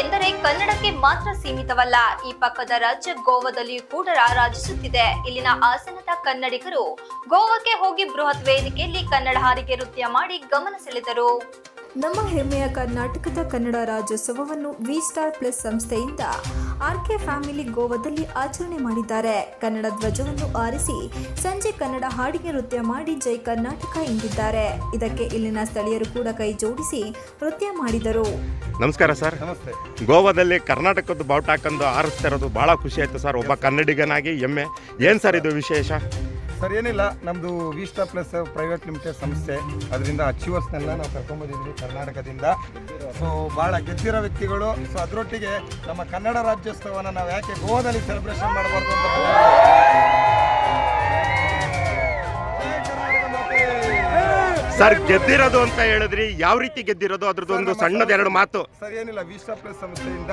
ಎಂದರೆ ಕನ್ನಡಕ್ಕೆ ಮಾತ್ರ ಸೀಮಿತವಲ್ಲ. ಈ ಪಕ್ಕದ ರಾಜ್ಯ ಗೋವಾದಲ್ಲಿಯೂ ಕೂಡ ರಾಜಿಸುತ್ತಿದೆ. ಇಲ್ಲಿನ ಹಾಸನದ ಕನ್ನಡಿಗರು ಗೋವಾಕ್ಕೆ ಹೋಗಿ ಬೃಹತ್ ವೇದಿಕೆಯಲ್ಲಿ ಕನ್ನಡ ಹಾಡಿಗೆ ನೃತ್ಯ ಮಾಡಿ ಗಮನ ಸೆಳೆದರು. ನಮ್ಮ ಹೆಮ್ಮೆಯ ಕರ್ನಾಟಕದ ಕನ್ನಡ ರಾಜ್ಯೋತ್ಸವವನ್ನು ವಿ ಸ್ಟಾರ್ ಪ್ಲಸ್ ಸಂಸ್ಥೆಯಿಂದ ಆರ್ಕೆ ಫ್ಯಾಮಿಲಿ ಗೋವಾದಲ್ಲಿ ಆಚರಣೆ ಮಾಡಿದ್ದಾರೆ. ಕನ್ನಡ ಧ್ವಜವನ್ನು ಆರಿಸಿ ಸಂಜೆ ಕನ್ನಡ ಹಾಡಿಗೆ ನೃತ್ಯ ಮಾಡಿ ಜೈ ಕರ್ನಾಟಕ ಎಂದಿದ್ದಾರೆ. ಇದಕ್ಕೆ ಇಲ್ಲಿನ ಸ್ಥಳೀಯರು ಕೂಡ ಕೈ ಜೋಡಿಸಿ ನೃತ್ಯ ಮಾಡಿದರು. ನಮಸ್ಕಾರ ಸರ್. ನಮಸ್ತೆ. ಗೋವಾದಲ್ಲಿ ಕರ್ನಾಟಕದ ಬಾವುಟ ಹಾಕೊಂಡು ಆರಿಸ್ತಾ ಇರೋದು ಭಾಳ ಖುಷಿ ಆಯಿತು ಸರ್. ಒಬ್ಬ ಕನ್ನಡಿಗನಾಗಿ ಹೆಮ್ಮೆ. ಏನು ಸರ್ ಇದು ವಿಶೇಷ? ಸರ್ ಏನಿಲ್ಲ, ನಮ್ಮದು V star plus private limited ಸಂಸ್ಥೆ, ಅದರಿಂದ ಅಚೀವರ್ಸ್ನೆಲ್ಲ ನಾವು ಕರ್ಕೊಂಡ್ಬಂದಿದ್ವಿ ಕರ್ನಾಟಕದಿಂದ. ಸೊ ಭಾಳ ಗೆದ್ದಿರೋ ವ್ಯಕ್ತಿಗಳು. ಸೊ ಅದರೊಟ್ಟಿಗೆ ನಮ್ಮ ಕನ್ನಡ ರಾಜ್ಯೋತ್ಸವನ ನಾವು ಯಾಕೆ ಗೋವಾದಲ್ಲಿ ಸೆಲೆಬ್ರೇಷನ್ ಮಾಡಬಾರ್ದು ಅಂತ ಸರ್ ಗೆದ್ದಿರೋದು ಅಂತ ಹೇಳಿದ್ರಿ, ಯಾವ ರೀತಿ ಗೆದ್ದಿರೋದು ಅದ್ರದ್ದು ಒಂದು ಸಣ್ಣದೆರಡು ಮಾತು. ಸರ್ ಏನಿಲ್ಲ, ವಿ ಸ್ಟಾರ್ ಪ್ಲಸ್ ಸಂಸ್ಥೆಯಿಂದ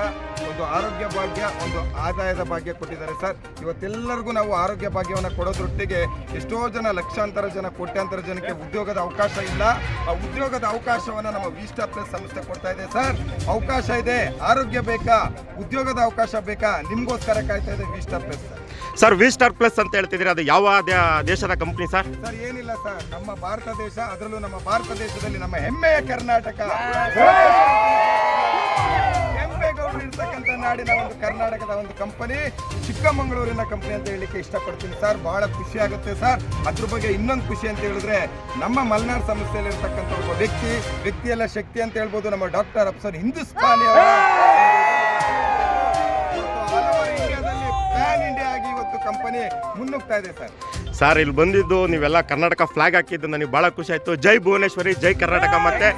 ಒಂದು ಆರೋಗ್ಯ ಭಾಗ್ಯ, ಒಂದು ಆದಾಯದ ಭಾಗ್ಯ ಕೊಟ್ಟಿದ್ದಾರೆ ಸರ್. ಇವತ್ತೆಲ್ಲರಿಗೂ ನಾವು ಆರೋಗ್ಯ ಭಾಗ್ಯವನ್ನು ಕೊಡೋದ್ರೊಟ್ಟಿಗೆ ಎಷ್ಟೋ ಜನ, ಲಕ್ಷಾಂತರ ಜನ, ಕೋಟ್ಯಾಂತರ ಜನಕ್ಕೆ ಉದ್ಯೋಗದ ಅವಕಾಶ ಇಲ್ಲ. ಆ ಉದ್ಯೋಗದ ಅವಕಾಶವನ್ನು ನಮ್ಮ ವಿ ಸ್ಟಾರ್ ಪ್ಲಸ್ ಸಂಸ್ಥೆ ಕೊಡ್ತಾ ಇದೆ ಸರ್. ಅವಕಾಶ ಇದೆ, ಆರೋಗ್ಯ ಬೇಕಾ, ಉದ್ಯೋಗದ ಅವಕಾಶ ಬೇಕಾ, ನಿಮಗೋಸ್ಕರ ಕಾಯ್ತಾ ಇದೆ V star plus. Sir V star plus ಅಂತ ಹೇಳ್ತಿದ್ದೀರಿ, ಅದು ಯಾವ ದೇಶದ ಕಂಪ್ನಿ ಸರ್? ಸರ್ ಏನಿಲ್ಲ ಸರ್, ನಮ್ಮ ಭಾರತ ದೇಶ, ಅದರಲ್ಲೂ ನಮ್ಮ ಭಾರತ ದೇಶದಲ್ಲಿ ನಮ್ಮ ಹೆಮ್ಮೆಯ ಕರ್ನಾಟಕ, ಕೆಂಪೇಗೌಡರು ಇರ್ತಕ್ಕಂಥ ನಾಡಿನ ಒಂದು ಕರ್ನಾಟಕದ ಒಂದು ಕಂಪನಿ, ಚಿಕ್ಕಮಗಳೂರಿನ ಕಂಪನಿ ಅಂತ ಹೇಳಿಕ್ಕೆ ಇಷ್ಟಪಡ್ತೀನಿ ಸರ್. ಬಹಳ ಖುಷಿ ಆಗುತ್ತೆ ಸರ್. ಅದ್ರ ಬಗ್ಗೆ ಇನ್ನೊಂದು ಖುಷಿ ಅಂತ ಹೇಳಿದ್ರೆ, ನಮ್ಮ ಮಲ್ನಾಡ್ ಸಂಸ್ಥೆಯಲ್ಲಿ ಇರ್ತಕ್ಕಂಥ ಒಬ್ಬ ವ್ಯಕ್ತಿಯೆಲ್ಲ ಶಕ್ತಿ ಅಂತ ಹೇಳ್ಬೋದು, ನಮ್ಮ ಡಾಕ್ಟರ್ ಅಫ್ಸರ್ ಹಿಂದೂಸ್ತಾನಿ ಅವರ ಪ್ಯಾನ್ ಇಂಡಿಯಾ ಆಗಿ ಇವತ್ತು ಕಂಪನಿ ಮುನ್ನುಗ್ತಾ ಇದೆ ಸರ್. ಸರ್ ಇಲ್ಲಿ ಬಂದಿದ್ದು ನೀವೆಲ್ಲ ಕರ್ನಾಟಕ ಫ್ಲಾಗ್ ಹಾಕಿದ್ದು ನನಗೆ ಬಹಳ ಖುಷಿ ಆಯ್ತು. ಜೈ ಭುವನೇಶ್ವರಿ, ಜೈ ಕರ್ನಾಟಕ. ಮತ್ತೆ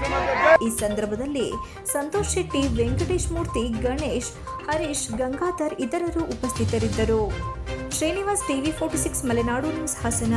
ಈ ಸಂದರ್ಭದಲ್ಲಿ ಸಂತೋಷ್ ಶೆಟ್ಟಿ, ವೆಂಕಟೇಶ್ ಮೂರ್ತಿ, ಗಣೇಶ್, ಹರೀಶ್, ಗಂಗಾಧರ್ ಇತರರು ಉಪಸ್ಥಿತರಿದ್ದರು. Srinivas, TV 46 Malenadu news, Hassan.